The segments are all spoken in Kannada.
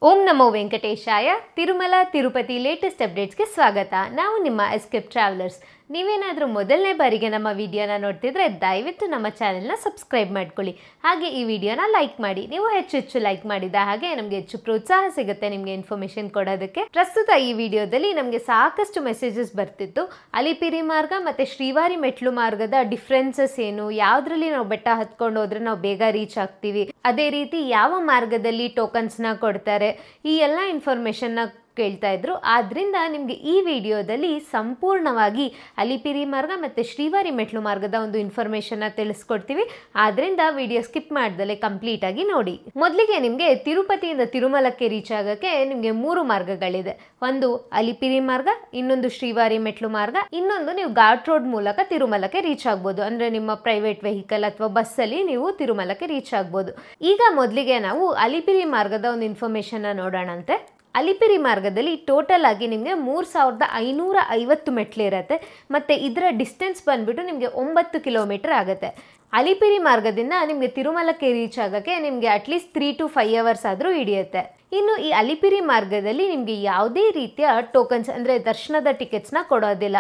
ಓಂ ನಮೋ ವೆಂಕಟೇಶಾಯ. ತಿರುಮಲ ತಿರುಪತಿ ಲೇಟೆಸ್ಟ್ ಅಪ್ಡೇಟ್ಸ್ಗೆ ಸ್ವಾಗತ. ನಾವು ನಿಮ್ಮ ಎಸ್ಕೇಪ್ ಟ್ರಾವೆಲರ್ಸ್. ನೀವೇನಾದರೂ ಮೊದಲನೇ ಬಾರಿಗೆ ನಮ್ಮ ವಿಡಿಯೋನ ನೋಡ್ತಿದ್ರೆ ದಯವಿಟ್ಟು ನಮ್ಮ ಚಾನೆಲ್ನ ಸಬ್ಸ್ಕ್ರೈಬ್ ಮಾಡ್ಕೊಳ್ಳಿ. ಹಾಗೆ ಈ ವಿಡಿಯೋನ ಲೈಕ್ ಮಾಡಿ. ನೀವು ಹೆಚ್ಚು ಲೈಕ್ ಮಾಡಿದ ಹಾಗೆ ನಮಗೆ ಹೆಚ್ಚು ಪ್ರೋತ್ಸಾಹ ಸಿಗುತ್ತೆ ನಿಮಗೆ ಇನ್ಫಾರ್ಮೇಷನ್ ಕೊಡೋದಕ್ಕೆ. ಪ್ರಸ್ತುತ ಈ ವಿಡಿಯೋದಲ್ಲಿ ನಮಗೆ ಸಾಕಷ್ಟು ಮೆಸೇಜಸ್ ಬರ್ತಿತ್ತು. ಅಲಿಪಿರಿ ಮಾರ್ಗ ಮತ್ತು ಶ್ರೀವಾರಿ ಮೆಟ್ಲು ಮಾರ್ಗದ ಡಿಫ್ರೆನ್ಸಸ್ ಏನು, ಯಾವುದರಲ್ಲಿ ನಾವು ಬೆಟ್ಟ ಹತ್ಕೊಂಡು ಹೋದ್ರೆ ನಾವು ಬೇಗ ರೀಚ್ ಆಗ್ತೀವಿ, ಅದೇ ರೀತಿ ಯಾವ ಮಾರ್ಗದಲ್ಲಿ ಟೋಕನ್ಸ್ನ ಕೊಡ್ತಾರೆ, ಈ ಎಲ್ಲ ಇನ್ಫಾರ್ಮೇಷನ್ನ ಕೇಳ್ತಾ ಇದ್ರು. ಆದ್ರಿಂದ ನಿಮಗೆ ಈ ವಿಡಿಯೋದಲ್ಲಿ ಸಂಪೂರ್ಣವಾಗಿ ಅಲಿಪಿರಿ ಮಾರ್ಗ ಮತ್ತು ಶ್ರೀವಾರಿ ಮೆಟ್ಲು ಮಾರ್ಗದ ಒಂದು ಇನ್ಫಾರ್ಮೇಷನ್ನ ತಿಳಿಸ್ಕೊಡ್ತೀವಿ. ಆದ್ರಿಂದ ವಿಡಿಯೋ ಸ್ಕಿಪ್ ಮಾಡ್ದಲೆ ಕಂಪ್ಲೀಟ್ ಆಗಿ ನೋಡಿ. ಮೊದಲಿಗೆ ನಿಮಗೆ ತಿರುಪತಿಯಿಂದ ತಿರುಮಲಕ್ಕೆ ರೀಚ್ ಆಗೋಕ್ಕೆ ನಿಮಗೆ 3 ಮಾರ್ಗಗಳಿದೆ. ಒಂದು ಅಲಿಪಿರಿ ಮಾರ್ಗ, ಇನ್ನೊಂದು ಶ್ರೀವಾರಿ ಮೆಟ್ಲು ಮಾರ್ಗ, ಇನ್ನೊಂದು ನೀವು ಘಾಟ್ ರೋಡ್ ಮೂಲಕ ತಿರುಮಲಕ್ಕೆ ರೀಚ್ ಆಗ್ಬೋದು. ಅಂದ್ರೆ ನಿಮ್ಮ ಪ್ರೈವೇಟ್ ವೆಹಿಕಲ್ ಅಥವಾ ಬಸ್ಸಲ್ಲಿ ನೀವು ತಿರುಮಲಕ್ಕೆ ರೀಚ್ ಆಗ್ಬೋದು. ಈಗ ಮೊದಲಿಗೆ ನಾವು ಅಲಿಪಿರಿ ಮಾರ್ಗದ ಒಂದು ಇನ್ಫಾರ್ಮೇಷನ್ನ ನೋಡೋಣಂತೆ. ಅಲಿಪಿರಿ ಮಾರ್ಗದಲ್ಲಿ ಟೋಟಲ್ ಆಗಿ ನಿಮಗೆ 3550 ಮೆಟ್ಲಿರುತ್ತೆ ಮತ್ತು ಇದರ ಡಿಸ್ಟೆನ್ಸ್ ಬಂದ್ಬಿಟ್ಟು ನಿಮಗೆ 9 ಕಿಲೋಮೀಟರ್ ಆಗುತ್ತೆ. ಅಲಿಪಿರಿ ಮಾರ್ಗದಿಂದ ನಿಮಗೆ ತಿರುಮಲಕ್ಕೆ ರೀಚ್ ಆಗೋಕ್ಕೆ ನಿಮಗೆ ಅಟ್ಲೀಸ್ಟ್ 3 to 5 hours ಆದರೂ ಹಿಡಿಯುತ್ತೆ. ಇನ್ನು ಈ ಅಲಿಪಿರಿ ಮಾರ್ಗದಲ್ಲಿ ನಿಮಗೆ ಯಾವುದೇ ರೀತಿಯ ಟೋಕನ್ಸ್ ಅಂದರೆ ದರ್ಶನದ ಟಿಕೆಟ್ಸ್ನ ಕೊಡೋದಿಲ್ಲ.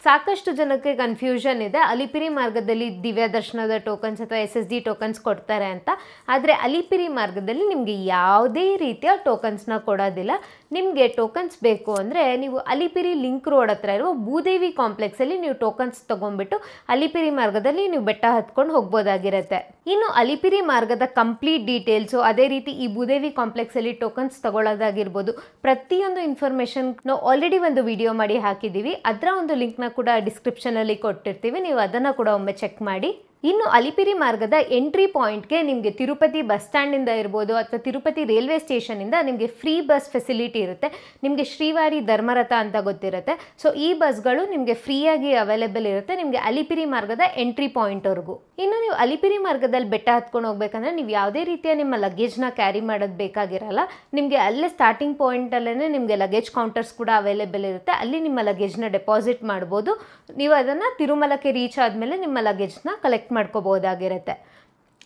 ಸಾಕಷ್ಟು ಜನಕ್ಕೆ ಕನ್ಫ್ಯೂಷನ್ ಇದೆ, ಅಲಿಪಿರಿ ಮಾರ್ಗದಲ್ಲಿ ದಿವ್ಯ ದರ್ಶನದ ಟೋಕನ್ಸ್ ಅಥವಾ SSD ಟೋಕನ್ಸ್ ಕೊಡ್ತಾರೆ ಅಂತ. ಆದರೆ ಅಲಿಪಿರಿ ಮಾರ್ಗದಲ್ಲಿ ನಿಮಗೆ ಯಾವುದೇ ರೀತಿಯ ಟೋಕನ್ಸ್ನ ಕೊಡೋದಿಲ್ಲ. ನಿಮಗೆ ಟೋಕನ್ಸ್ ಬೇಕು ಅಂದರೆ ನೀವು ಅಲಿಪಿರಿ ಲಿಂಕ್ ರೋಡ್ ಹತ್ರ ಇರುವ ಭೂದೇವಿ ಕಾಂಪ್ಲೆಕ್ಸಲ್ಲಿ ನೀವು ಟೋಕನ್ಸ್ ತೊಗೊಂಡ್ಬಿಟ್ಟು ಅಲಿಪಿರಿ ಮಾರ್ಗದಲ್ಲಿ ನೀವು ಬೆಟ್ಟ ಹತ್ಕೊಂಡು ಹೋಗ್ಬೋದಾಗಿರುತ್ತೆ. ಇನ್ನು ಅಲಿಪಿರಿ ಮಾರ್ಗದ ಕಂಪ್ಲೀಟ್ ಡೀಟೇಲ್ಸು, ಅದೇ ರೀತಿ ಈ ಭೂದೇವಿ ಕಾಂಪ್ಲೆಕ್ಸಲ್ಲಿ ಟೋಕನ್ಸ್ ತಗೊಳ್ಳೋದಾಗಿರ್ಬೋದು, ಪ್ರತಿಯೊಂದು ಇನ್ಫಾರ್ಮೇಷನ್ ನಾವು ಆಲ್ರೆಡಿ ಒಂದು ವಿಡಿಯೋ ಮಾಡಿ ಹಾಕಿದ್ದೀವಿ. ಅದರ ಒಂದು ಲಿಂಕ್ನ ಕೂಡ ಡಿಸ್ಕ್ರಿಪ್ಷನಲ್ಲಿ ಕೊಟ್ಟಿರ್ತೀವಿ, ನೀವು ಅದನ್ನು ಕೂಡ ಒಮ್ಮೆ ಚೆಕ್ ಮಾಡಿ. ಇನ್ನು ಅಲಿಪಿರಿ ಮಾರ್ಗದ ಎಂಟ್ರಿ ಪಾಯಿಂಟ್ಗೆ ನಿಮಗೆ ತಿರುಪತಿ ಬಸ್ ಸ್ಟ್ಯಾಂಡಿಂದ ಇರ್ಬೋದು ಅಥವಾ ತಿರುಪತಿ ರೈಲ್ವೆ ಸ್ಟೇಷನಿಂದ ನಿಮಗೆ ಫ್ರೀ ಬಸ್ ಫೆಸಿಲಿಟಿ ಇರುತ್ತೆ. ನಿಮಗೆ ಶ್ರೀವಾರಿ ಧರ್ಮರಥ ಅಂತ ಗೊತ್ತಿರುತ್ತೆ. ಸೊ ಈ ಬಸ್ಗಳು ನಿಮಗೆ ಫ್ರೀಯಾಗಿ ಅವೈಲೇಬಲ್ ಇರುತ್ತೆ ನಿಮಗೆ ಅಲಿಪಿರಿ ಮಾರ್ಗದ ಎಂಟ್ರಿ ಪಾಯಿಂಟ್ವರೆಗೂ. ಇನ್ನು ನೀವು ಅಲಿಪಿರಿ ಮಾರ್ಗದಲ್ಲಿ ಬೆಟ್ಟ ಹತ್ಕೊಂಡು ಹೋಗ್ಬೇಕಂದ್ರೆ ನೀವು ಯಾವುದೇ ರೀತಿಯ ನಿಮ್ಮ ಲಗೇಜ್ನ ಕ್ಯಾರಿ ಮಾಡೋದು ಬೇಕಾಗಿರಲ್ಲ. ನಿಮಗೆ ಅಲ್ಲೇ ಸ್ಟಾರ್ಟಿಂಗ್ ಪಾಯಿಂಟಲ್ಲೇ ನಿಮಗೆ ಲಗೇಜ್ ಕೌಂಟರ್ಸ್ ಕೂಡ ಅವೈಲೇಬಲ್ ಇರುತ್ತೆ. ಅಲ್ಲಿ ನಿಮ್ಮ ಲಗೇಜ್ನ ಡೆಪಾಸಿಟ್ ಮಾಡ್ಬೋದು. ನೀವು ಅದನ್ನು ತಿರುಮಲಕ್ಕೆ ರೀಚ್ ಆದಮೇಲೆ ನಿಮ್ಮ ಲಗೇಜ್ನ ಕಲೆಕ್ಟ್ ಮಾಡ್ಕೋಬಹುದಾಗಿರುತ್ತೆ.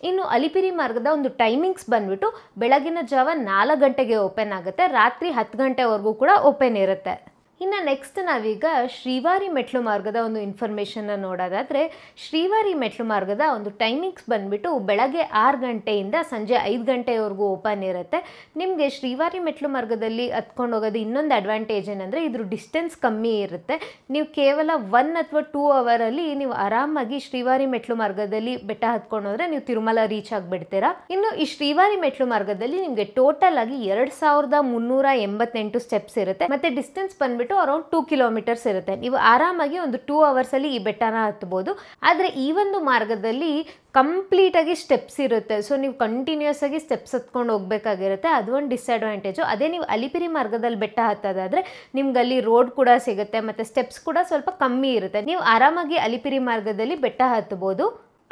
ಇನ್ನು ಅಲಿಪಿರಿ ಮಾರ್ಗದ ಒಂದು ಟೈಮಿಂಗ್ಸ್ ಬಂದ್ಬಿಟ್ಟು ಬೆಳಗಿನ ಜಾವ 4 ಗಂಟೆಗೆ ಓಪನ್ ಆಗುತ್ತೆ, ರಾತ್ರಿ 10 ಗಂಟೆವರೆಗೂ ಕೂಡ ಓಪನ್ ಇರುತ್ತೆ. ಇನ್ನು ನೆಕ್ಸ್ಟ್ ನಾವೀಗ ಶ್ರೀವಾರಿ ಮೆಟ್ಲು ಮಾರ್ಗದ ಒಂದು ಇನ್ಫಾರ್ಮೇಷನ್ನ ನೋಡೋದಾದರೆ, ಶ್ರೀವಾರಿ ಮೆಟ್ಲು ಮಾರ್ಗದ ಒಂದು ಟೈಮಿಂಗ್ಸ್ ಬಂದುಬಿಟ್ಟು ಬೆಳಗ್ಗೆ 6 ಗಂಟೆಯಿಂದ ಸಂಜೆ 5 ಗಂಟೆವರೆಗೂ ಓಪನ್ ಇರುತ್ತೆ. ನಿಮಗೆ ಶ್ರೀವಾರಿ ಮೆಟ್ಲು ಮಾರ್ಗದಲ್ಲಿ ಹತ್ಕೊಂಡು ಹೋಗೋದು ಇನ್ನೊಂದು ಅಡ್ವಾಂಟೇಜ್ ಏನಂದರೆ ಇದ್ರ ಡಿಸ್ಟೆನ್ಸ್ ಕಮ್ಮಿ ಇರುತ್ತೆ. ನೀವು ಕೇವಲ 1 ಅಥವಾ 2 ಅವರಲ್ಲಿ ನೀವು ಆರಾಮಾಗಿ ಶ್ರೀವಾರಿ ಮೆಟ್ಲು ಮಾರ್ಗದಲ್ಲಿ ಬೆಟ್ಟ ಹತ್ಕೊಂಡು ಹೋದರೆ ನೀವು ತಿರುಮಲ ರೀಚ್ ಆಗಿಬಿಡ್ತೀರಾ. ಇನ್ನು ಈ ಶ್ರೀವಾರಿ ಮೆಟ್ಲು ಮಾರ್ಗದಲ್ಲಿ ನಿಮಗೆ ಟೋಟಲ್ ಆಗಿ 2388 ಸ್ಟೆಪ್ಸ್ ಇರುತ್ತೆ ಮತ್ತು ಡಿಸ್ಟೆನ್ಸ್ ಬಂದ್ಬಿಟ್ಟು ಅರೌಂಡ್ 2 ಕಿಲೋಮೀಟರ್ಸ್ ಇರುತ್ತೆ. ನೀವು ಆರಾಮಾಗಿ ಒಂದು 2 hours ಅಲ್ಲಿ ಈ ಬೆಟ್ಟನ ಹತ್ಬೋದು. ಆದರೆ ಈ ಒಂದು ಮಾರ್ಗದಲ್ಲಿ ಕಂಪ್ಲೀಟ್ ಆಗಿ ಸ್ಟೆಪ್ಸ್ ಇರುತ್ತೆ. ಸೊ ನೀವು ಕಂಟಿನ್ಯೂಸ್ ಆಗಿ ಸ್ಟೆಪ್ಸ್ ಹತ್ಕೊಂಡು ಹೋಗ್ಬೇಕಾಗಿರುತ್ತೆ. ಅದು ಒಂದು ಡಿಸ್ಅಡ್ವಾಂಟೇಜು. ಅದೇ ನೀವು ಅಲಿಪಿರಿ ಮಾರ್ಗದಲ್ಲಿ ಬೆಟ್ಟ ಹತ್ತೋದಾದ್ರೆ ನಿಮ್ಗೆ ಅಲ್ಲಿ ರೋಡ್ ಕೂಡ ಸಿಗುತ್ತೆ ಮತ್ತು ಸ್ಟೆಪ್ಸ್ ಕೂಡ ಸ್ವಲ್ಪ ಕಮ್ಮಿ ಇರುತ್ತೆ. ನೀವು ಆರಾಮಾಗಿ ಅಲಿಪಿರಿ ಮಾರ್ಗದಲ್ಲಿ ಬೆಟ್ಟ ಹತ್ಬೋದು.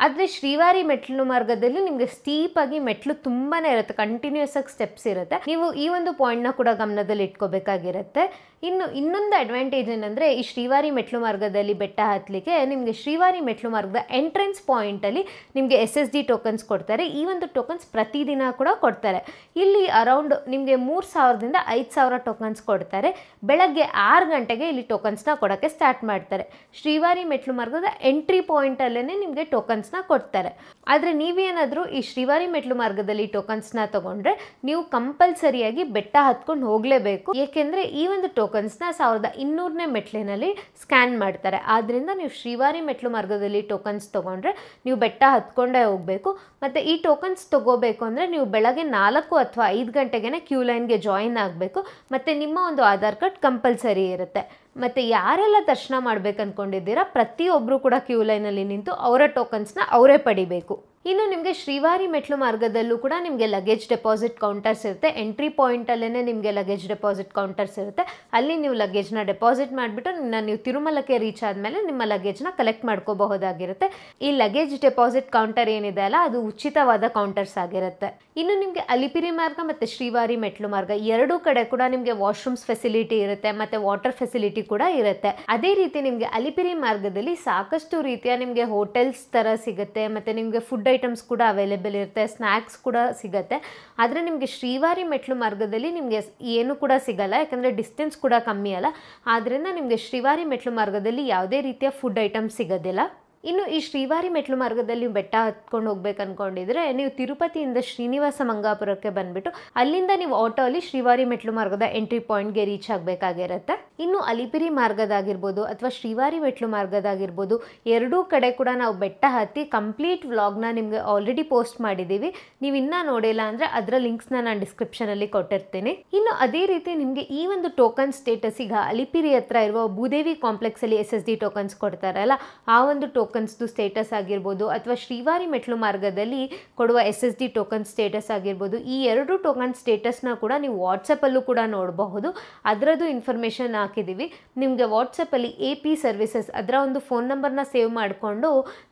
ಆದರೆ ಶ್ರೀವಾರಿ ಮೆಟ್ಲು ಮಾರ್ಗದಲ್ಲಿ ನಿಮಗೆ ಸ್ಟೀಪ್ ಆಗಿ ಮೆಟ್ಲು ತುಂಬಾನೇ ಇರುತ್ತೆ, ಕಂಟಿನ್ಯೂಸ್ ಆಗಿ ಸ್ಟೆಪ್ಸ್ ಇರುತ್ತೆ. ನೀವು ಈ ಒಂದು ಪಾಯಿಂಟ್ನ ಕೂಡ ಗಮನದಲ್ಲಿ ಇಟ್ಕೋಬೇಕಾಗಿರುತ್ತೆ. ಇನ್ನು ಇನ್ನೊಂದು ಅಡ್ವಾಂಟೇಜ್ ಏನಂದರೆ ಈ ಶ್ರೀವಾರಿ ಮೆಟ್ಲು ಮಾರ್ಗದಲ್ಲಿ ಬೆಟ್ಟ ಹತ್ತಲಿಕ್ಕೆ ನಿಮಗೆ ಶ್ರೀವಾರಿ ಮೆಟ್ಲು ಮಾರ್ಗದ ಎಂಟ್ರೆನ್ಸ್ ಪಾಯಿಂಟಲ್ಲಿ ನಿಮಗೆ SSD ಟೋಕನ್ಸ್ ಕೊಡ್ತಾರೆ. ಈ ಒಂದು ಟೋಕನ್ಸ್ ಪ್ರತಿದಿನ ಕೂಡ ಕೊಡ್ತಾರೆ. ಇಲ್ಲಿ ಅರೌಂಡ್ ನಿಮಗೆ 3000ದಿಂದ 5000 ಟೋಕನ್ಸ್ ಕೊಡ್ತಾರೆ. ಬೆಳಗ್ಗೆ 6 ಗಂಟೆಗೆ ಇಲ್ಲಿ ಟೋಕನ್ಸ್ನ ಕೊಡೋಕ್ಕೆ ಸ್ಟಾರ್ಟ್ ಮಾಡ್ತಾರೆ. ಶ್ರೀವಾರಿ ಮೆಟ್ಲು ಮಾರ್ಗದ ಎಂಟ್ರಿ ಪಾಯಿಂಟಲ್ಲೇ ನಿಮಗೆ ಟೋಕನ್ಸ್ನ ಕೊಡ್ತಾರೆ. ಆದರೆ ನೀವೇನಾದರೂ ಈ ಶ್ರೀವಾರಿ ಮೆಟ್ಲು ಮಾರ್ಗದಲ್ಲಿ ಟೋಕನ್ಸ್ನ ತಗೊಂಡ್ರೆ ನೀವು ಕಂಪಲ್ಸರಿಯಾಗಿ ಬೆಟ್ಟ ಹತ್ಕೊಂಡು ಹೋಗಲೇಬೇಕು. ಏಕೆಂದರೆ ಈ ಒಂದು ಟೋಕನ್ಸ್ನ 1200ನೇ ಮೆಟ್ಲಿನಲ್ಲಿ ಸ್ಕ್ಯಾನ್ ಮಾಡ್ತಾರೆ. ಆದ್ದರಿಂದ ನೀವು ಶ್ರೀವಾರಿ ಮೆಟ್ಲು ಮಾರ್ಗದಲ್ಲಿ ಟೋಕನ್ಸ್ ತಗೊಂಡ್ರೆ ನೀವು ಬೆಟ್ಟ ಹತ್ಕೊಂಡೇ ಹೋಗಬೇಕು. ಮತ್ತು ಈ ಟೋಕನ್ಸ್ ತಗೋಬೇಕು ಅಂದರೆ ನೀವು ಬೆಳಗ್ಗೆ 4 ಅಥವಾ 5 ಗಂಟೆಗೆ ಕ್ಯೂ ಲೈನ್ಗೆ ಜಾಯಿನ್ ಆಗಬೇಕು ಮತ್ತು ನಿಮ್ಮ ಒಂದು ಆಧಾರ್ ಕಾರ್ಡ್ ಕಂಪಲ್ಸರಿ ಇರುತ್ತೆ. ಮತ್ತು ಯಾರೆಲ್ಲ ದರ್ಶನ ಮಾಡ್ಬೇಕು ಅಂದ್ಕೊಂಡಿದ್ದೀರಾ ಪ್ರತಿಯೊಬ್ಬರು ಕೂಡ ಕ್ಯೂ ಲೈನಲ್ಲಿ ನಿಂತು ಅವರ ಟೋಕನ್ಸ್ನ ಅವರೇ ಪಡಿಬೇಕು. ಇನ್ನು ನಿಮಗೆ ಶ್ರೀವಾರಿ ಮೆಟ್ಲು ಮಾರ್ಗದಲ್ಲೂ ಕೂಡ ನಿಮಗೆ ಲಗೇಜ್ ಡೆಪಾಸಿಟ್ ಕೌಂಟರ್ಸ್ ಇರುತ್ತೆ. ಎಂಟ್ರಿ ಪಾಯಿಂಟಲ್ಲೇ ನಿಮಗೆ ಲಗೇಜ್ ಡೆಪಾಸಿಟ್ ಕೌಂಟರ್ಸ್ ಇರುತ್ತೆ. ಅಲ್ಲಿ ನೀವು ಲಗೇಜ್ನ ಡೆಪಾಸಿಟ್ ಮಾಡಿಬಿಟ್ಟು ನೀವು ತಿರುಮಲಕ್ಕೆ ರೀಚ್ ಆದಮೇಲೆ ನಿಮ್ಮ ಲಗೇಜ್ನ ಕಲೆಕ್ಟ್ ಮಾಡ್ಕೋಬಹುದಾಗಿರುತ್ತೆ. ಈ ಲಗೇಜ್ ಡೆಪಾಸಿಟ್ ಕೌಂಟರ್ ಏನಿದೆ ಅಲ್ಲ ಅದು ಉಚಿತವಾದ ಕೌಂಟರ್ಸ್ ಆಗಿರುತ್ತೆ. ಇನ್ನು ನಿಮಗೆ ಅಲಿಪಿರಿ ಮಾರ್ಗ ಮತ್ತು ಶ್ರೀವಾರಿ ಮೆಟ್ಲು ಮಾರ್ಗ ಎರಡೂ ಕಡೆ ಕೂಡ ನಿಮಗೆ ವಾಶ್ರೂಮ್ಸ್ ಫೆಸಿಲಿಟಿ ಇರುತ್ತೆ ಮತ್ತು ವಾಟರ್ ಫೆಸಿಲಿಟಿ ಕೂಡ ಇರುತ್ತೆ. ಅದೇ ರೀತಿ ನಿಮಗೆ ಅಲಿಪಿರಿ ಮಾರ್ಗದಲ್ಲಿ ಸಾಕಷ್ಟು ರೀತಿಯ ನಿಮಗೆ ಹೋಟೆಲ್ಸ್ ಥರ ಸಿಗುತ್ತೆ ಮತ್ತು ನಿಮಗೆ ಫುಡ್ ಐಟಮ್ಸ್ ಕೂಡ ಅವೈಲೇಬಲ್ ಇರುತ್ತೆ, ಸ್ನ್ಯಾಕ್ಸ್ ಕೂಡ ಸಿಗುತ್ತೆ. ಆದರೆ ನಿಮಗೆ ಶ್ರೀವಾರಿ ಮೆಟ್ಲು ಮಾರ್ಗದಲ್ಲಿ ನಿಮಗೆ ಏನು ಕೂಡ ಸಿಗಲ್ಲ, ಯಾಕಂದರೆ ಡಿಸ್ಟೆನ್ಸ್ ಕೂಡ ಕಮ್ಮಿ ಅಲ್ಲ. ಆದ್ದರಿಂದ ನಿಮಗೆ ಶ್ರೀವಾರಿ ಮೆಟ್ಲು ಮಾರ್ಗದಲ್ಲಿ ಯಾವುದೇ ರೀತಿಯ ಫುಡ್ ಐಟಮ್ಸ್ ಸಿಗೋದಿಲ್ಲ. ಇನ್ನು ಈ ಶ್ರೀವಾರಿ ಮೆಟ್ಲು ಮಾರ್ಗದಲ್ಲಿ ಬೆಟ್ಟ ಹತ್ಕೊಂಡು ಹೋಗ್ಬೇಕು ಅಂದ್ಕೊಂಡಿದ್ರೆ ನೀವು ತಿರುಪತಿಯಿಂದ ಶ್ರೀನಿವಾಸ ಮಂಗಾಪುರಕ್ಕೆ ಬಂದುಬಿಟ್ಟು ಅಲ್ಲಿಂದ ನೀವು ಆಟೋ ಅಲ್ಲಿ ಶ್ರೀವಾರಿ ಮೆಟ್ಲು ಮಾರ್ಗದ ಎಂಟ್ರಿ ಪಾಯಿಂಟ್ಗೆ ರೀಚ್ ಆಗಬೇಕಾಗಿರುತ್ತೆ. ಇನ್ನು ಅಲಿಪಿರಿ ಮಾರ್ಗದಾಗಿರ್ಬೋದು ಅಥವಾ ಶ್ರೀವಾರಿ ಮೆಟ್ಲು ಮಾರ್ಗದಾಗಿರ್ಬೋದು ಎರಡೂ ಕಡೆ ಕೂಡ ನಾವು ಬೆಟ್ಟ ಹತ್ತಿ ಕಂಪ್ಲೀಟ್ ವ್ಲಾಗ್ನ ನಿಮಗೆ ಆಲ್ರೆಡಿ ಪೋಸ್ಟ್ ಮಾಡಿದ್ದೀವಿ. ನೀವು ಇನ್ನೂ ನೋಡಿಲ್ಲ ಅಂದರೆ ಅದರ ಲಿಂಕ್ಸ್ನ ನಾನು ಡಿಸ್ಕ್ರಿಪ್ಷನಲ್ಲಿ ಕೊಟ್ಟಿರ್ತೀನಿ. ಇನ್ನು ಅದೇ ರೀತಿ ನಿಮಗೆ ಈ ಒಂದು ಟೋಕನ್ ಸ್ಟೇಟಸ್ ಈಗ ಅಲಿಪಿರಿ ಹತ್ರ ಇರುವ ಭೂದೇವಿ ಕಾಂಪ್ಲೆಕ್ಸಲ್ಲಿ SSD ಟೋಕನ್ಸ್ ಕೊಡ್ತಾರಲ್ಲ, ಆ ಒಂದು ಟೋಕನ್ಸ್ದು ಸ್ಟೇಟಸ್ ಆಗಿರ್ಬೋದು ಅಥವಾ ಶ್ರೀವಾರಿ ಮೆಟ್ಲು ಮಾರ್ಗದಲ್ಲಿ ಕೊಡುವ SSD ಟೋಕನ್ ಸ್ಟೇಟಸ್ ಆಗಿರ್ಬೋದು, ಈ ಎರಡು ಟೋಕನ್ ಸ್ಟೇಟಸ್ನ ಕೂಡ ನೀವು ವಾಟ್ಸಪ್ಪಲ್ಲೂ ಕೂಡ ನೋಡಬಹುದು. ಅದರದ್ದು ಇನ್ಫಾರ್ಮೇಷನ್ ಹಾಕಿದ್ದೀವಿ. ನಿಮಗೆ ವಾಟ್ಸಪ್ಪಲ್ಲಿ AP ಸರ್ವಿಸಸ್ ಅದರ ಒಂದು ಫೋನ್ ನಂಬರ್ನ ಸೇವ್ ಮಾಡಿಕೊಂಡು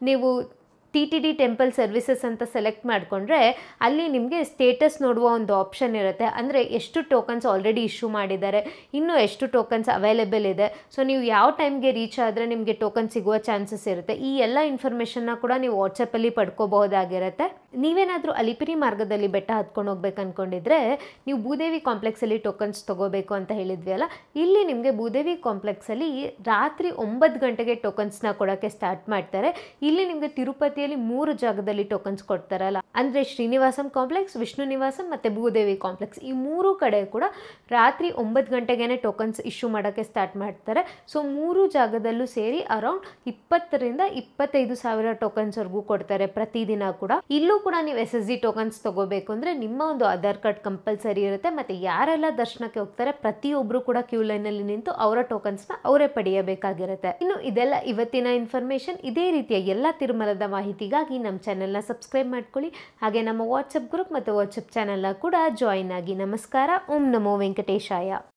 ನೀವು TTD ಟೆಂಪಲ್ ಸರ್ವಿಸಸ್ ಅಂತ ಸೆಲೆಕ್ಟ್ ಮಾಡಿಕೊಂಡ್ರೆ ಅಲ್ಲಿ ನಿಮಗೆ ಸ್ಟೇಟಸ್ ನೋಡುವ ಒಂದು ಆಪ್ಷನ್ ಇರುತ್ತೆ. ಅಂದರೆ ಎಷ್ಟು ಟೋಕನ್ಸ್ ಆಲ್ರೆಡಿ ಇಶ್ಯೂ ಮಾಡಿದ್ದಾರೆ, ಇನ್ನೂ ಎಷ್ಟು ಟೋಕನ್ಸ್ ಅವೈಲೇಬಲ್ ಇದೆ, ಸೊ ನೀವು ಯಾವ ಟೈಮ್ಗೆ ರೀಚ್ ಆದರೆ ನಿಮಗೆ ಟೋಕನ್ ಸಿಗುವ ಚಾನ್ಸಸ್ ಇರುತ್ತೆ. ಈ ಎಲ್ಲ ಇನ್ಫಾರ್ಮೇಷನ್ನ ಕೂಡ ನೀವು ವಾಟ್ಸಪ್ಪಲ್ಲಿ ಪಡ್ಕೋಬಹುದಾಗಿರುತ್ತೆ. ನೀವೇನಾದರೂ ಅಲಿಪಿರಿ ಮಾರ್ಗದಲ್ಲಿ ಬೆಟ್ಟ ಹತ್ಕೊಂಡು ಹೋಗ್ಬೇಕು ಅಂದ್ಕೊಂಡಿದ್ರೆ ನೀವು ಭೂದೇವಿ ಕಾಂಪ್ಲೆಕ್ಸಲ್ಲಿ ಟೋಕನ್ಸ್ ತೊಗೋಬೇಕು ಅಂತ ಹೇಳಿದ್ವಿ ಅಲ್ಲ, ಇಲ್ಲಿ ನಿಮಗೆ ಭೂದೇವಿ ಕಾಂಪ್ಲೆಕ್ಸಲ್ಲಿ ರಾತ್ರಿ 9 ಗಂಟೆಗೆ ಟೋಕನ್ಸ್ನ ಕೊಡೋಕ್ಕೆ ಸ್ಟಾರ್ಟ್ ಮಾಡ್ತಾರೆ. ಇಲ್ಲಿ ನಿಮಗೆ ತಿರುಪತಿ 3 ಜಾಗದಲ್ಲಿ ಟೋಕನ್ಸ್ ಕೊಡ್ತಾರಲ್ಲ, ಅಂದರೆ ಶ್ರೀನಿವಾಸಂ ಕಾಂಪ್ಲೆಕ್ಸ್, ವಿಷ್ಣು ನಿವಾಸಂ ಮತ್ತು ಭೂದೇವಿ ಕಾಂಪ್ಲೆಕ್ಸ್, ಈ 3 ಕಡೆ ಕೂಡ ರಾತ್ರಿ 9 ಗಂಟೆಗೇ ಟೋಕನ್ಸ್ ಇಶ್ಯೂ ಮಾಡೋಕ್ಕೆ ಸ್ಟಾರ್ಟ್ ಮಾಡ್ತಾರೆ. ಸೊ 3 ಜಾಗದಲ್ಲೂ ಸೇರಿ ಅರೌಂಡ್ 20,000ರಿಂದ 25,000 ಟೋಕನ್ಸ್ವರೆಗೂ ಕೊಡ್ತಾರೆ ಪ್ರತಿದಿನ ಕೂಡ. ಇಲ್ಲೂ ಕೂಡ ನೀವು SSD ಟೋಕನ್ಸ್ ತಗೋಬೇಕು ಅಂದರೆ ನಿಮ್ಮ ಒಂದು ಆಧಾರ್ ಕಾರ್ಡ್ ಕಂಪಲ್ಸರಿ ಇರುತ್ತೆ. ಮತ್ತು ಯಾರೆಲ್ಲ ದರ್ಶನಕ್ಕೆ ಹೋಗ್ತಾರೆ ಪ್ರತಿಯೊಬ್ಬರು ಕೂಡ ಕ್ಯೂ ಲೈನಲ್ಲಿ ನಿಂತು ಅವರ ಟೋಕನ್ಸ್ನ ಅವರೇ ಪಡೆಯಬೇಕಾಗಿರುತ್ತೆ. ಇನ್ನು ಇದೆಲ್ಲ ಇವತ್ತಿನ ಇನ್ಫಾರ್ಮೇಷನ್. ಇದೇ ರೀತಿಯ ಎಲ್ಲ ತಿರುಮಲದ ಮಾಹಿತಿಗಾಗಿ ನಮ್ಮ ಚಾನೆಲ್ನ ಸಬ್ಸ್ಕ್ರೈಬ್ ಮಾಡ್ಕೊಳ್ಳಿ. ಹಾಗೆ ನಮ್ಮ ವಾಟ್ಸಪ್ ಗ್ರೂಪ್ ಮತ್ತು ವಾಟ್ಸಪ್ ಚಾನೆಲ್ನ ಕೂಡ ಜಾಯಿನ್ ಆಗಿ. ನಮಸ್ಕಾರ. ಓಂ ನಮೋ ವೆಂಕಟೇಶಾಯ.